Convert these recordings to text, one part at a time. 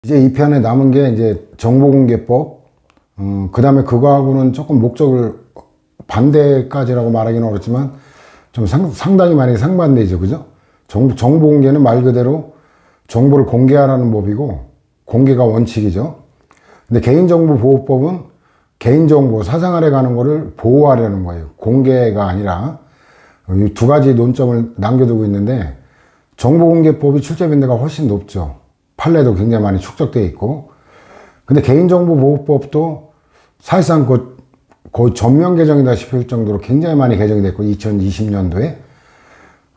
이제 이 편에 남은 게 이제 정보공개법, 그 다음에 그거하고는 조금 목적을 반대까지라고 말하기는 어렵지만 좀 상당히 많이 상반되죠. 그죠? 정보공개는 말 그대로 정보를 공개하라는 법이고 공개가 원칙이죠. 근데 개인정보보호법은 개인정보, 사생활에 가는 거를 보호하려는 거예요. 공개가 아니라. 이 두 가지 논점을 남겨두고 있는데 정보공개법이 출제빈대가 훨씬 높죠. 판례도 굉장히 많이 축적되어 있고. 근데 개인정보보호법도 사실상 거의 전면 개정이다시피 할 정도로 굉장히 많이 개정이 됐고 2020년도에.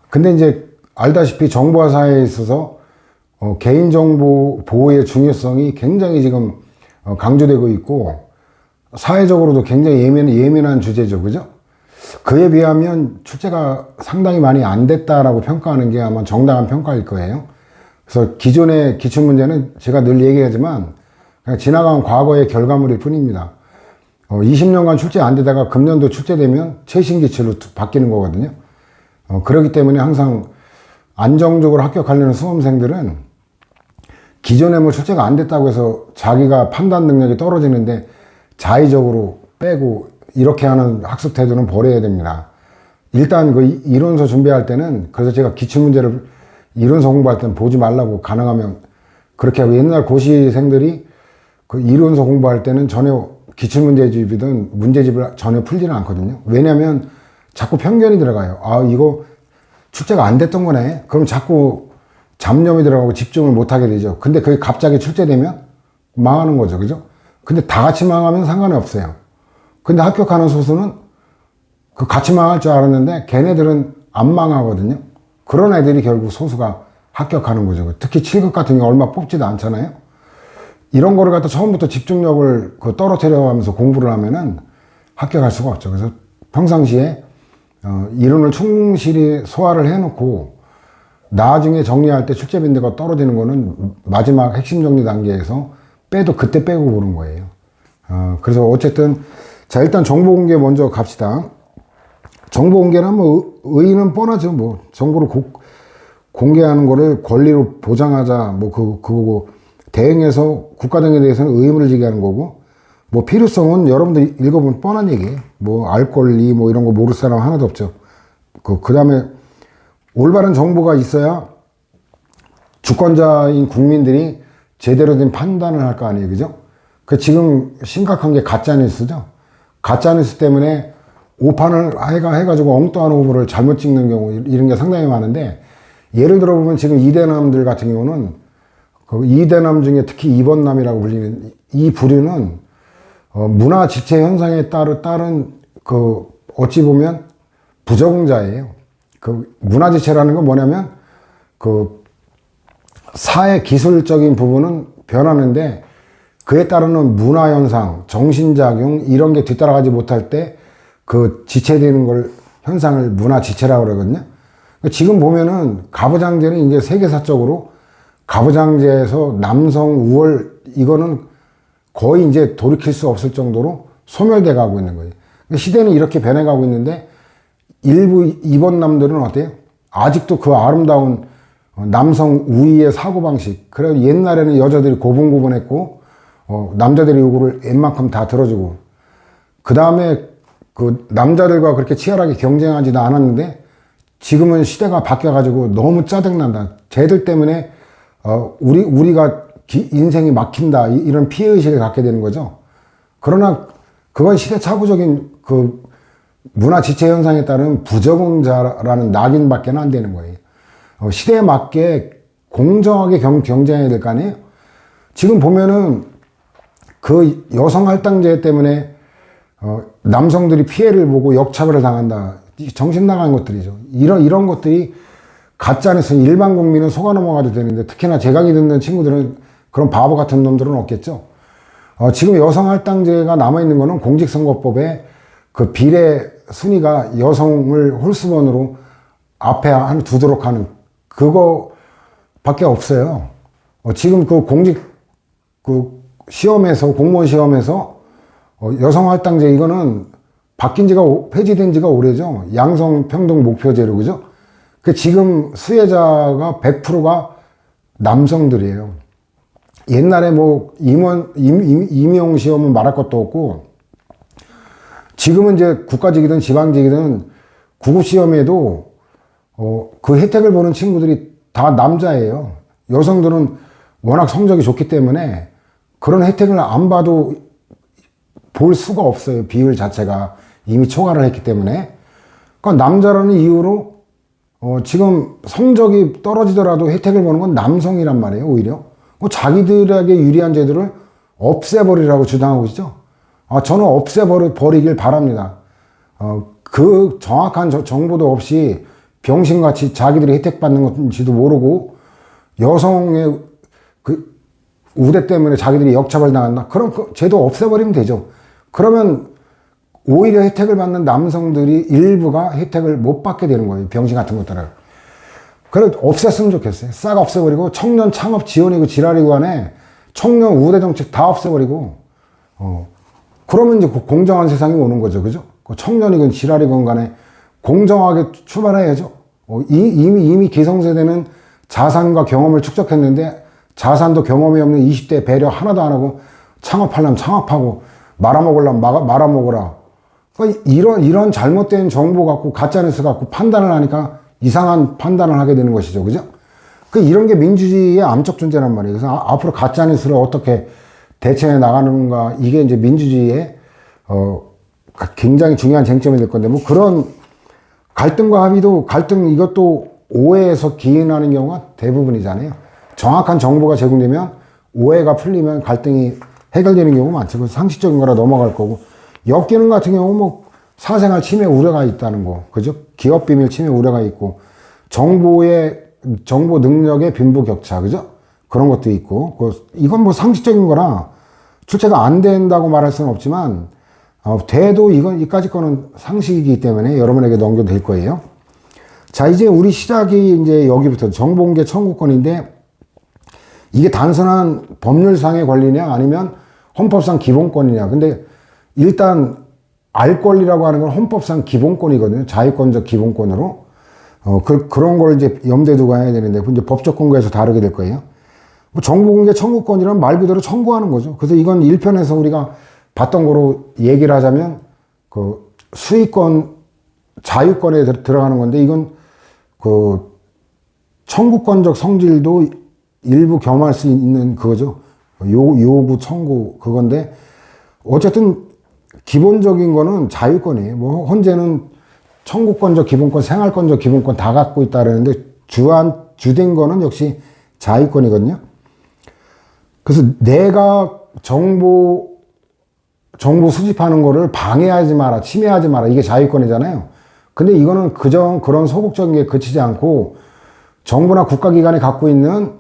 근데 이제 알다시피 정보화 사회에 있어서 개인정보 보호의 중요성이 굉장히 지금 강조되고 있고 사회적으로도 굉장히 예민한 주제죠. 그죠? 그에 비하면 출제가 상당히 많이 안 됐다라고 평가하는 게 아마 정당한 평가일 거예요. 그래서 기존의 기출문제는 제가 늘 얘기하지만 그냥 지나간 과거의 결과물일 뿐입니다. 20년간 출제 안 되다가 금년도 출제되면 최신 기출로 바뀌는 거거든요. 그렇기 때문에 항상 안정적으로 합격하려는 수험생들은 기존에 뭐 출제가 안 됐다고 해서 자기가 판단 능력이 떨어지는데 자의적으로 빼고 이렇게 하는 학습 태도는 버려야 됩니다. 일단 그 이론서 준비할 때는 그래서 제가 기출문제를 이론서 공부할 때는 보지 말라고 가능하면 그렇게 하고 옛날 고시생들이 그 이론서 공부할 때는 전혀 기출문제집이든 문제집을 전혀 풀지는 않거든요. 왜냐하면 자꾸 편견이 들어가요. 아 이거 출제가 안 됐던 거네. 그럼 자꾸 잡념이 들어가고 집중을 못하게 되죠. 근데 그게 갑자기 출제되면 망하는 거죠. 그죠? 근데 다 같이 망하면 상관이 없어요. 근데 합격하는 소수는 그 같이 망할 줄 알았는데 걔네들은 안 망하거든요. 그런 애들이 결국 소수가 합격하는 거죠. 특히 7급 같은 경우 얼마 뽑지도 않잖아요. 이런 거를 갖다 처음부터 집중력을 떨어뜨려 가면서 공부를 하면은 합격할 수가 없죠. 그래서 평상시에 이론을 충실히 소화를 해놓고 나중에 정리할 때 출제빈대가 떨어지는 거는 마지막 핵심 정리 단계에서 빼도 그때 빼고 보는 거예요. 그래서 어쨌든 자 일단 정보공개 먼저 갑시다. 정보공개는 뭐 의의는 뻔하죠. 뭐 정보를 공개하는 거를 권리로 보장하자 뭐 그거고 대응해서 국가 등에 대해서는 의무를 지게 하는 거고 뭐 필요성은 여러분들 읽어보면 뻔한 얘기예요. 뭐 알 권리 뭐 이런 거 모를 사람 하나도 없죠. 그 다음에 올바른 정보가 있어야 주권자인 국민들이 제대로 된 판단을 할 거 아니에요. 그죠? 그 지금 심각한 게 가짜뉴스죠. 가짜뉴스 때문에 오판을 해가지고 엉뚱한 후보를 잘못 찍는 경우 이런 게 상당히 많은데 예를 들어보면 지금 이대남들 같은 경우는 그 이대남 중에 특히 2번남이라고 불리는 이 부류는 문화 지체 현상에 따른 그 어찌 보면 부정자예요. 그 문화 지체라는 건 뭐냐면 그 사회 기술적인 부분은 변하는데 그에 따르는 문화 현상, 정신작용 이런 게 뒤따라가지 못할 때 그 지체되는 걸 현상을 문화 지체라고 그러거든요. 지금 보면은 가부장제는 이제 세계사적으로 가부장제에서 남성 우월 이거는 거의 이제 돌이킬 수 없을 정도로 소멸돼 가고 있는 거예요. 시대는 이렇게 변해가고 있는데 일부 이번남들은 어때요? 아직도 그 아름다운 남성 우위의 사고방식. 그래서 옛날에는 여자들이 고분고분했고 남자들이 요구를 웬만큼 다 들어주고 그 다음에 그 남자들과 그렇게 치열하게 경쟁하지도 않았는데 지금은 시대가 바뀌어가지고 너무 짜증난다. 쟤들 때문에 우리가 인생이 막힌다. 이런 피해의식을 갖게 되는 거죠. 그러나 그건 시대착오적인 그 문화 지체 현상에 따른 부적응자라는 낙인밖에 안 되는 거예요. 시대에 맞게 공정하게 경쟁해야 될 거 아니에요? 지금 보면은 그 여성 할당제 때문에 남성들이 피해를 보고 역차별을 당한다. 정신 나간 것들이죠. 이런 것들이 가짜뉴스 일반 국민은 속아 넘어가도 되는데 특히나 제각이 듣는 친구들은 그런 바보 같은 놈들은 없겠죠. 지금 여성 할당제가 남아있는 거는 공직선거법에 그 비례 순위가 여성을 홀수번으로 앞에 두도록 하는 그거밖에 없어요. 지금 그 시험에서 공무원 시험에서 여성 할당제 이거는 바뀐 지가 폐지된 지가 오래죠. 양성평등 목표제로 그죠? 그 지금 수혜자가 100%가 남성들이에요. 옛날에 뭐 임용 시험은 말할 것도 없고, 지금은 이제 국가직이든 지방직이든 구급 시험에도 그 혜택을 보는 친구들이 다 남자예요. 여성들은 워낙 성적이 좋기 때문에 그런 혜택을 안 봐도 볼 수가 없어요. 비율 자체가 이미 초과를 했기 때문에. 그러니까 남자라는 이유로 지금 성적이 떨어지더라도 혜택을 보는 건 남성이란 말이에요. 오히려 자기들에게 유리한 제도를 없애버리라고 주장하고 있죠. 저는 없애버리길 바랍니다. 그 정확한 정보도 없이 병신같이 자기들이 혜택 받는 건지도 모르고 여성의 그 우대 때문에 자기들이 역차별 당한다. 그럼 그 제도 없애버리면 되죠. 그러면 오히려 혜택을 받는 남성들이 일부가 혜택을 못 받게 되는 거예요. 병신 같은 것들을. 그래 없앴으면 좋겠어요. 싹 없애버리고 청년 창업 지원이고 지랄이고 간에 청년 우대 정책 다 없애버리고 그러면 이제 공정한 세상이 오는 거죠. 그죠? 청년이건 지랄이건 간에 공정하게 출발해야죠. 이미 기성세대는 자산과 경험을 축적했는데 자산도 경험이 없는 20대 배려 하나도 안 하고 창업하려면 창업하고 말아먹으려면 말아먹으라. 그러니까 이런 잘못된 정보 갖고 가짜뉴스 갖고 판단을 하니까 이상한 판단을 하게 되는 것이죠. 그죠? 이런 게 민주주의의 암적 존재란 말이에요. 그래서 앞으로 가짜뉴스를 어떻게 대처해 나가는가, 이게 이제 민주주의의 굉장히 중요한 쟁점이 될 건데, 뭐 그런 갈등과 합의도 이것도 오해에서 기인하는 경우가 대부분이잖아요. 정확한 정보가 제공되면 오해가 풀리면 갈등이 해결되는 경우가 많죠. 그래서 상식적인 거라 넘어갈 거고, 역기능 같은 경우 뭐 사생활 침해 우려가 있다는 거, 그죠? 기업 비밀 침해 우려가 있고, 정보 능력의 빈부 격차, 그죠? 그런 것도 있고, 이건 뭐 상식적인 거라 출제가 안 된다고 말할 수는 없지만, 돼도 이까지 거는 상식이기 때문에 여러분에게 넘겨도 될 거예요. 자, 이제 우리 시작이 이제 여기부터 정보공개 청구권인데, 이게 단순한 법률상의 권리냐 아니면 헌법상 기본권이냐. 근데 일단 알 권리라고 하는 건 헌법상 기본권이거든요. 자유권적 기본권으로. 그런 걸 이제 염두에 두고 해야 되는데, 이제 법적 공고에서 다루게 될 거예요. 뭐 정보공개 청구권이란 말 그대로 청구하는 거죠. 그래서 이건 1편에서 우리가 봤던 거로 얘기를 하자면, 수익권, 자유권에 들어가는 건데, 이건 청구권적 성질도 일부 겸할 수 있는 그거죠. 요구, 청구, 그건데, 어쨌든, 기본적인 거는 자유권이에요. 뭐, 헌재는 청구권적 기본권, 생활권적 기본권 다 갖고 있다 그러는데, 주된 거는 역시 자유권이거든요. 그래서 내가 정보 수집하는 거를 방해하지 마라, 침해하지 마라. 이게 자유권이잖아요. 근데 이거는 그런 소극적인 게 그치지 않고, 정부나 국가기관이 갖고 있는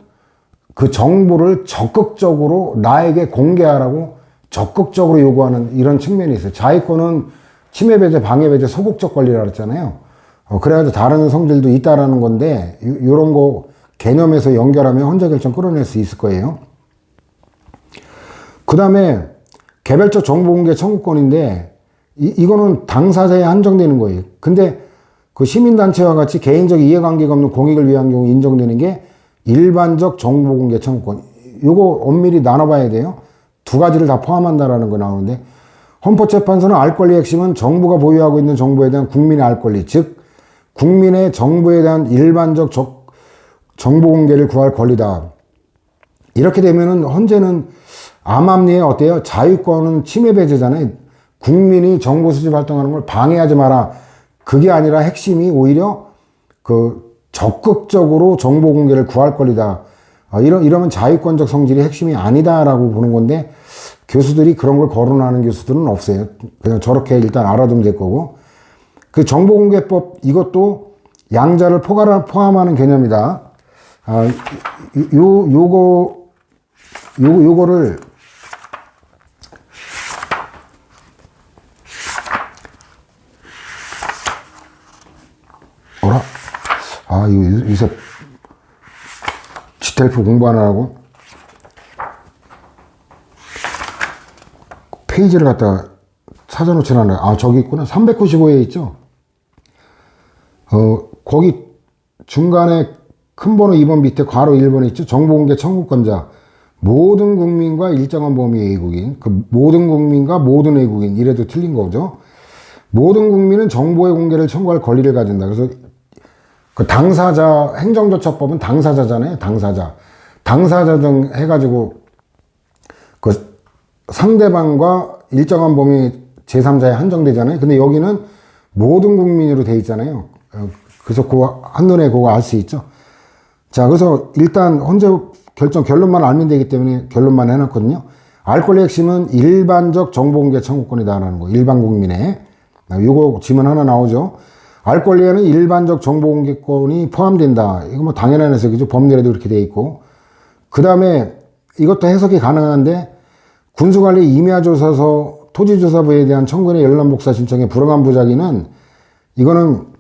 그 정보를 적극적으로 나에게 공개하라고 적극적으로 요구하는 이런 측면이 있어요. 자위권은 침해 배제, 방해 배제, 소극적 권리라고 그랬잖아요. 그래가지고 다른 성질도 있다라는 건데, 요런 거 개념에서 연결하면 헌재 결정 끌어낼 수 있을 거예요. 그 다음에 개별적 정보공개 청구권인데, 이거는 당사자에 한정되는 거예요. 근데 그 시민단체와 같이 개인적 이해관계가 없는 공익을 위한 경우 인정되는 게 일반적 정보공개 청구권. 요거 엄밀히 나눠봐야 돼요. 두 가지를 다 포함한다라는 거 나오는데, 헌법재판소는 알 권리의 핵심은 정부가 보유하고 있는 정보에 대한 국민의 알 권리, 즉 국민의 정보에 대한 일반적 정보 공개를 구할 권리다. 이렇게 되면은 헌재는 암암리에 어때요? 자유권은 침해 배제잖아요. 국민이 정보 수집 활동하는 걸 방해하지 마라. 그게 아니라 핵심이 오히려 적극적으로 정보 공개를 구할 권리다. 이러면 자유권적 성질이 핵심이 아니다라고 보는 건데, 교수들이 그런 걸 거론하는 교수들은 없어요. 그냥 저렇게 일단 알아두면 될 거고. 그 정보공개법, 이것도 양자를 포함하는 개념이다. 요거를 이거 요새 지텔프 공부하느라고 페이지를 갖다가 찾아놓지 않아요. 저기 있구나. 395에 있죠. 거기 중간에 큰 번호 2번 밑에 괄호 1번에 있죠. 정보공개 청구권자. 모든 국민과 일정한 범위의 외국인, 그 모든 국민과 모든 외국인 이래도 틀린 거죠. 모든 국민은 정보의 공개를 청구할 권리를 가진다. 그래서 그 당사자, 행정조처법은 당사자잖아요. 당사자 등 해가지고 그 상대방과 일정한 범위 제3자에 한정되잖아요. 근데 여기는 모든 국민으로 돼 있잖아요. 그래서 한눈에 그거 알 수 있죠. 자, 그래서 일단 헌재 결론만 알면 되기 때문에 결론만 해놨거든요. 알 권리 핵심은 일반적 정보공개 청구권이다라는 거. 일반 국민의. 요거 질문 하나 나오죠. 알 권리에는 일반적 정보공개권이 포함된다. 이거 뭐 당연한 해석이죠. 법률에도 그렇게 돼 있고. 그 다음에 이것도 해석이 가능한데 군수관리 임야조사서 토지조사부에 대한 청구인의 열람복사 신청의 불응한 부작위는 이거는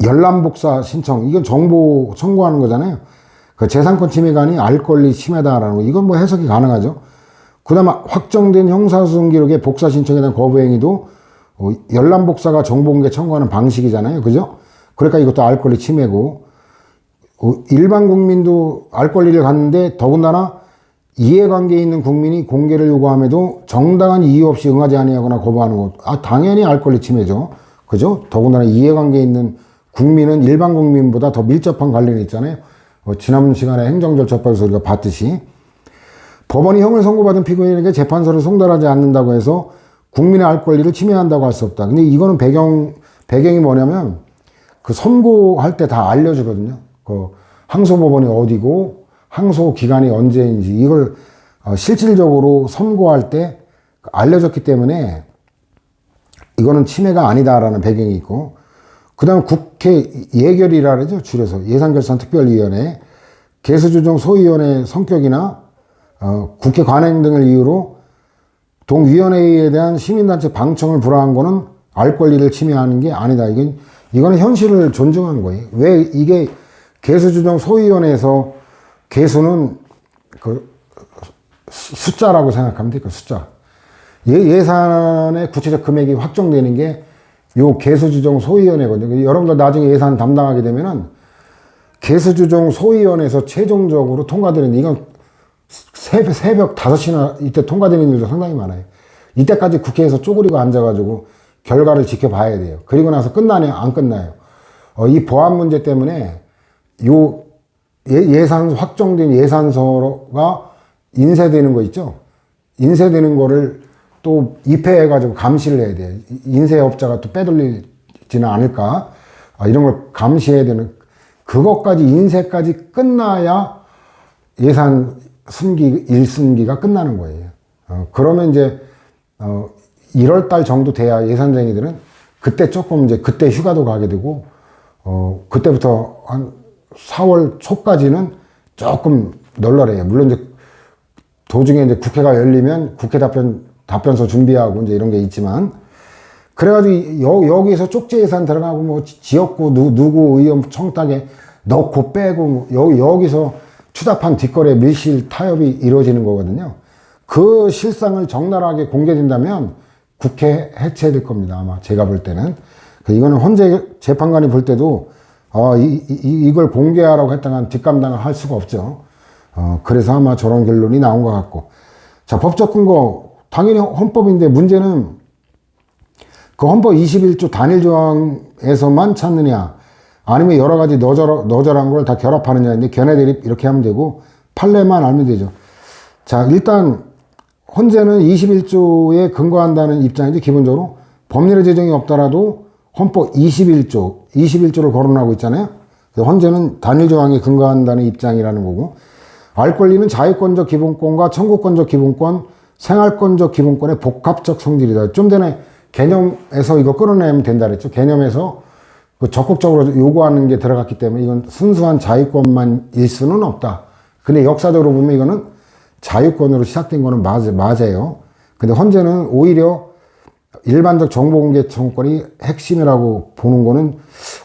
열람복사 신청, 이건 정보 청구하는 거잖아요. 그 재산권 침해가 아닌 알 권리 침해다라는 거. 이건 뭐 해석이 가능하죠. 그 다음에 확정된 형사소송 기록의 복사 신청에 대한 거부 행위도 열람복사가 정보공개 청구하는 방식이잖아요. 그죠? 그러니까 이것도 알 권리 침해고, 일반 국민도 알 권리를 갖는데 더군다나 이해관계에 있는 국민이 공개를 요구함에도 정당한 이유 없이 응하지 아니하거나 거부하는 것. 당연히 알 권리 침해죠. 그죠? 더군다나 이해관계에 있는 국민은 일반 국민보다 더 밀접한 관련이 있잖아요. 지난 시간에 행정절차법에서 우리가 봤듯이 법원이 형을 선고받은 피고인에게 재판서를 송달하지 않는다고 해서 국민의 알 권리를 침해한다고 할 수 없다. 근데 이거는 배경이 뭐냐면 그 선고할 때 다 알려주거든요. 그 항소법원이 어디고 항소 기간이 언제인지 이걸 실질적으로 선고할 때 알려줬기 때문에 이거는 침해가 아니다라는 배경이 있고, 그 다음에 국회 예결이라 그러죠. 줄여서 예산결산특별위원회, 개수조정 소위원회 성격이나 국회 관행 등을 이유로 동위원회에 대한 시민단체 방청을 불허한 거는 알 권리를 침해하는 게 아니다. 이거는 현실을 존중한 거예요. 왜 이게 개수조정 소위원회에서 개수는 그 숫자라고 생각하면 돼요. 그 숫자. 예산의 구체적 금액이 확정되는 게 요 개수조정 소위원회거든요. 여러분들 나중에 예산 담당하게 되면은 개수조정 소위원회에서 최종적으로 통과되는, 이건 새벽 5시나 이때 통과되는 일도 상당히 많아요. 이때까지 국회에서 쪼그리고 앉아가지고 결과를 지켜봐야 돼요. 그리고 나서 끝나냐 안 끝나요. 이 보안 문제 때문에 요 예산 확정된 예산서가 인쇄되는 거 있죠. 인쇄되는 거를 또 입회해가지고 감시를 해야 돼요. 인쇄업자가 또 빼돌리지는 않을까. 이런 걸 감시해야 되는, 그것까지 인쇄까지 끝나야 예산 승기 1승기가 끝나는 거예요. 그러면 이제 1월달 정도 돼야 예산쟁이들은 그때 조금 이제 그때 휴가도 가게 되고, 그때부터 한 4월 초까지는 조금 널널해요. 물론 이제 도중에 이제 국회가 열리면 국회 답변서 준비하고 이제 이런 게 있지만, 그래가지고 여기서 쪽지 예산 들어가고 뭐 지역구 누구 의원 청탁에 넣고 빼고 여기서 추잡한 뒷거래 밀실 타협이 이루어지는 거거든요. 그 실상을 적나라하게 공개된다면 국회 해체될 겁니다. 아마 제가 볼 때는. 이거는 헌재 재판관이 볼 때도 이걸 공개하라고 했다간 뒷감당을 할 수가 없죠. 그래서 아마 저런 결론이 나온 것 같고. 자, 법적 근거. 당연히 헌법인데 문제는 그 헌법 21조 단일 조항에서만 찾느냐, 아니면 여러 가지 너절한 걸 다 결합하느냐인데, 걔네들이 이렇게 하면 되고 판례만 알면 되죠. 자, 일단 헌재는 21조에 근거한다는 입장이지, 기본적으로 법률의 제정이 없더라도 헌법 21조를 거론하고 있잖아요. 헌재는 단일 조항에 근거한다는 입장이라는 거고, 알 권리는 자유권적 기본권과 청구권적 기본권, 생활권적 기본권의 복합적 성질이다. 좀 전에 개념에서 이거 끌어내면 된다 그랬죠. 개념에서 그 적극적으로 요구하는 게 들어갔기 때문에 이건 순수한 자유권만일 수는 없다. 근데 역사적으로 보면 이거는 자유권으로 시작된 거는 맞아요. 근데 헌재는 오히려 일반적 정보공개 청구권이 핵심이라고 보는 거는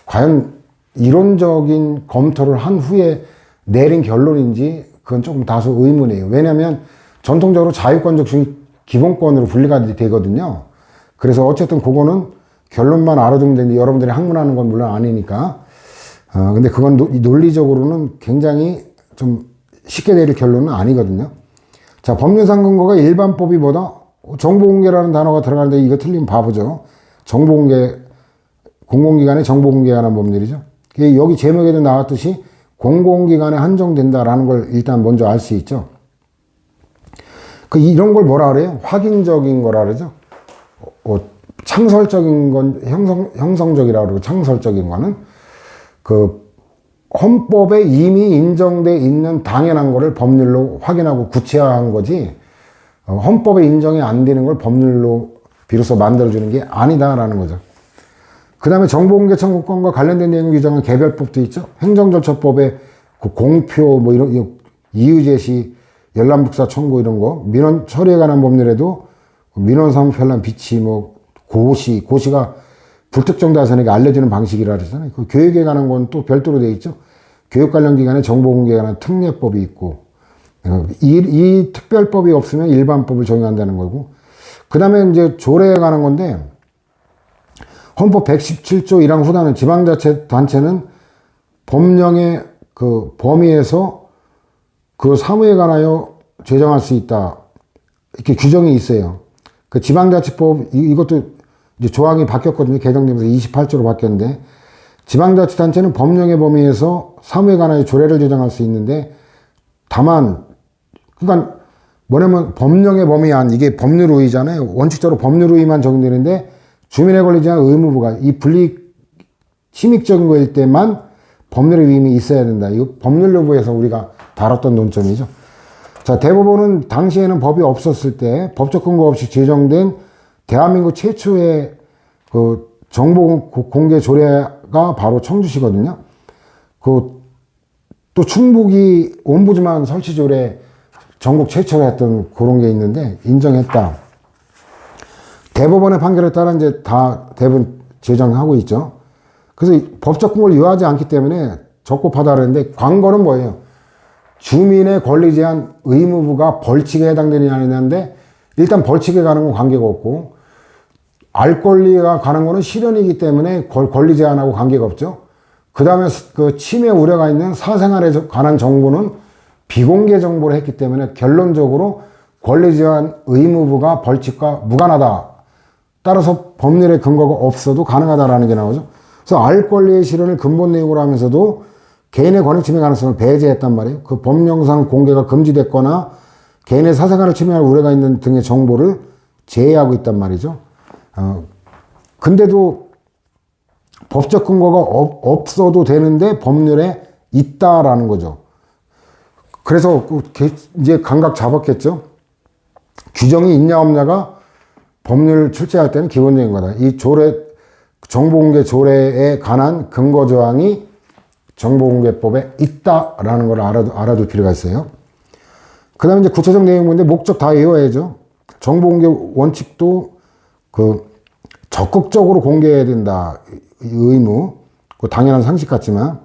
과연 이론적인 검토를 한 후에 내린 결론인지 그건 조금 다소 의문이에요. 왜냐하면 전통적으로 자유권적 기본권으로 분리가 되거든요. 그래서 어쨌든 그거는 결론만 알아두면 되는데, 여러분들이 학문하는 건 물론 아니니까. 근데 그건 논리적으로는 굉장히 좀 쉽게 내릴 결론은 아니거든요. 자, 법률상 근거가 일반법위보다 정보공개라는 단어가 들어가는데 이거 틀리면 바보죠. 정보공개, 공공기관의 정보공개에 관한 법률이죠. 여기 제목에도 나왔듯이 공공기관에 한정된다라는 걸 일단 먼저 알 수 있죠. 이런 걸 뭐라 그래요? 확인적인 거라 그러죠. 창설적인 건 형성적이라고 그러고, 창설적인 거는 헌법에 이미 인정돼 있는 당연한 거를 법률로 확인하고 구체화한 거지, 헌법에 인정이 안 되는 걸 법률로 비로소 만들어주는 게 아니다라는 거죠. 그 다음에 정보공개 청구권과 관련된 내용 규정은 개별법도 있죠. 행정절차법에 공표, 뭐 이런, 이유제시, 열람북사 청구 이런 거, 민원 처리에 관한 법률에도 민원사무 편람 비치, 뭐, 고시가 불특정 다수에게 알려지는 방식이라 그러잖아요. 교육에 관한 건 또 별도로 되어 있죠. 교육 관련 기관에 정보공개에 관한 특례법이 있고, 이 특별법이 없으면 일반법을 적용한다는 거고, 그 다음에 이제 조례에 관한 건데, 헌법 117조 1항 후단은 지방자치단체는 법령의 범위에서 사무에 관하여 제정할 수 있다. 이렇게 규정이 있어요. 지방자치법, 이것도 이제 조항이 바뀌었거든요. 개정되면서 28조로 바뀌었는데, 지방자치단체는 법령의 범위에서 사무에 관하여 조례를 제정할 수 있는데, 다만, 그러니까 뭐냐면 법령의 범위 안, 이게 법률의잖아요. 원칙적으로 법률의만 적용되는데, 주민의 권리 제한 의무부가 이 분리 침익적인 거일 때만 법률의 위임이 있어야 된다. 이거 법률여부에서 우리가 다뤘던 논점이죠. 자, 대법원은 당시에는 법이 없었을 때 법적 근거 없이 제정된 대한민국 최초의 정보 공개 조례가 바로 청주시거든요. 또 충북이 옴부즈만 설치 조례 전국 최초로 했던 그런 게 있는데 인정했다. 대법원의 판결에 따라 이제 다 대부분 제정하고 있죠. 그래서 법적 근거를 유하지 않기 때문에 적법하다 그랬는데, 관건은 뭐예요? 주민의 권리 제한 의무부가 벌칙에 해당되느냐 아니냐인데, 일단 벌칙에 가는 건 관계가 없고, 알 권리가 가는 거는 실현이기 때문에 권리 제한하고 관계가 없죠. 그 다음에 침해 우려가 있는 사생활에 관한 정보는 비공개 정보를 했기 때문에 결론적으로 권리 제한 의무부가 벌칙과 무관하다. 따라서 법률의 근거가 없어도 가능하다라는 게 나오죠. 그래서 알 권리의 실현을 근본 내용으로 하면서도 개인의 권익 침해 가능성을 배제했단 말이에요. 법령상 공개가 금지됐거나 개인의 사생활을 침해할 우려가 있는 등의 정보를 제외하고 있단 말이죠. 근데도 법적 근거가 없어도 되는데 법률에 있다라는 거죠. 그래서 이제 감각 잡았겠죠. 규정이 있냐 없냐가 법률 출제할 때는 기본적인 거다. 이 정보공개 조례에 관한 근거 조항이 정보공개법에 있다라는 걸 알아둘 필요가 있어요. 그 다음에 이제 구체적 내용인데 목적 다 외워야죠. 정보공개 원칙도 적극적으로 공개해야 된다. 의무. 당연한 상식 같지만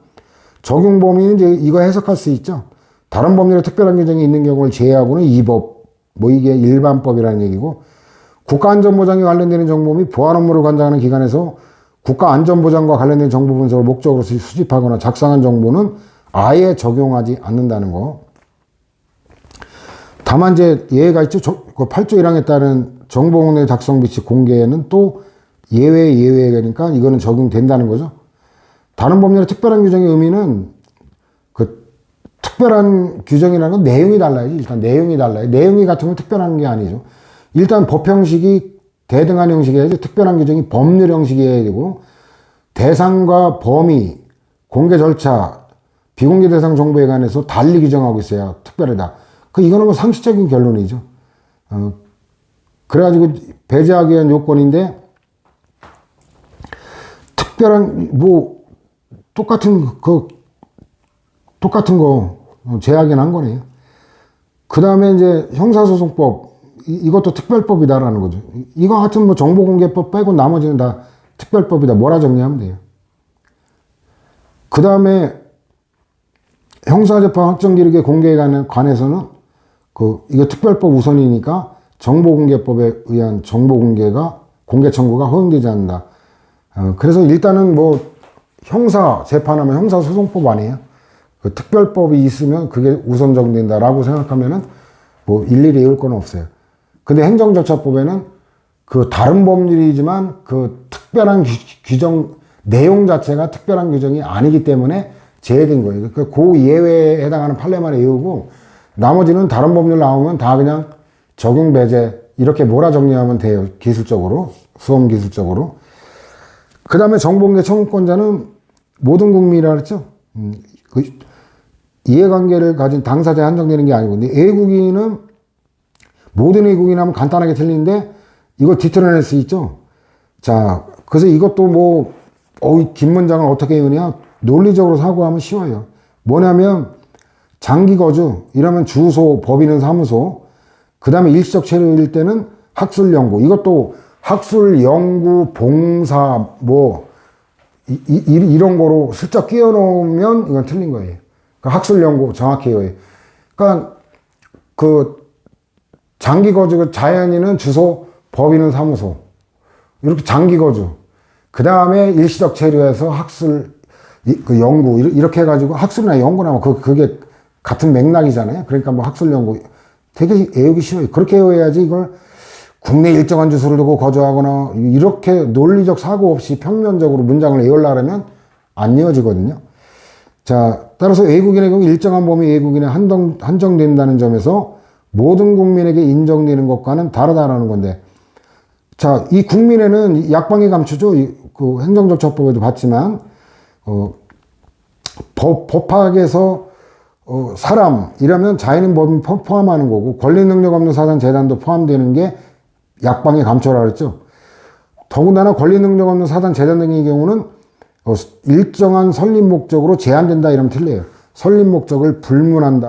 적용 범위는 이제 이거 해석할 수 있죠. 다른 법률에 특별한 규정이 있는 경우를 제외하고는 이 법, 이게 일반법이라는 얘기고, 국가안전보장에 관련되는 정보 및 보안 업무를 관장하는 기관에서 국가안전보장과 관련된 정보 분석을 목적으로 수집하거나 작성한 정보는 아예 적용하지 않는다는 거. 다만 이제 예외가 있죠. 8조 1항에 따른 정보공개 작성 비치 공개에는 또 예외니까 이거는 적용된다는 거죠. 다른 법률의 특별한 규정의 의미는 특별한 규정이라는 건 내용이 달라야지. 일단 내용이 달라요. 내용이 같으면 특별한 게 아니죠. 일단 법 형식이 대등한 형식이어야지, 특별한 규정이 법률 형식이어야 되고, 대상과 범위, 공개 절차, 비공개 대상 정보에 관해서 달리 규정하고 있어야 특별하다. 이거는 뭐 상식적인 결론이죠. 그래가지고 배제하기 위한 요건인데, 특별한, 똑같은 거 제하긴 한 거네요. 그 다음에 이제 형사소송법, 이것도 특별법이다라는 거죠. 이거 같은 정보공개법 빼고 나머지는 다 특별법이다. 뭐라 정리하면 돼요. 그 다음에 형사재판 확정기록의 공개에 관해서는 이거 특별법 우선이니까 정보공개법에 의한 공개 청구가 허용되지 않는다. 그래서 일단은 형사 재판하면 형사소송법 아니에요. 그 특별법이 있으면 그게 우선 적용된다라고 생각하면은 뭐 일일이 외울 건 없어요. 근데 행정절차법에는 그 다른 법률이지만 그 특별한 규정, 내용 자체가 특별한 규정이 아니기 때문에 제외된 거예요. 그 예외에 해당하는 판례만 외우고 나머지는 다른 법률 나오면 다 그냥 적용 배제 이렇게 몰아 정리하면 돼요. 기술적으로, 수험 기술적으로. 그 다음에 정보공개 청구권자는 모든 국민이라 그랬죠. 그 이해관계를 가진 당사자에 한정되는 게 아니고, 근데 외국인은 모든 외국인 하면 간단하게 틀리는데 이거 뒤틀어낼 수 있죠. 자, 그래서 이것도 뭐, 긴 문장을 어떻게 외우냐? 논리적으로 사고하면 쉬워요. 뭐냐면, 장기 거주, 이러면 주소, 법인은 사무소, 그 다음에 일시적 체류일 때는 학술 연구, 이것도 학술 연구, 봉사, 뭐, 이런 거로 슬쩍 끼워 놓으면 이건 틀린 거예요. 그러니까 학술 연구 정확해요. 그러니까 그 장기 거주, 자연인은 주소, 법인은 사무소. 이렇게 장기 거주. 그 다음에 일시적 체류해서 학술, 그 연구, 이렇게 해가지고 학술이나 연구나 그게 같은 맥락이잖아요. 그러니까 뭐 학술 연구 되게 외우기 쉬워요. 그렇게 외워야지 이걸 국내 일정한 주소를 두고 거주하거나 이렇게 논리적 사고 없이 평면적으로 문장을 외우려면 안 이어지거든요. 자, 따라서 외국인의 경우 일정한 범위 외국인에 한정된다는 점에서 모든 국민에게 인정되는 것과는 다르다라는 건데, 자, 이 국민에는 약방이 감추죠. 그 행정절차법에도 봤지만, 법학에서 사람 이라면 자연인 법인 포함하는 거고, 권리 능력 없는 사단 재단도 포함되는 게 약방의 감초라 그랬죠. 더군다나 권리 능력 없는 사단 재단 등의 경우는 일정한 설립 목적으로 제한된다 이러면 틀려요. 설립 목적을 불문한다.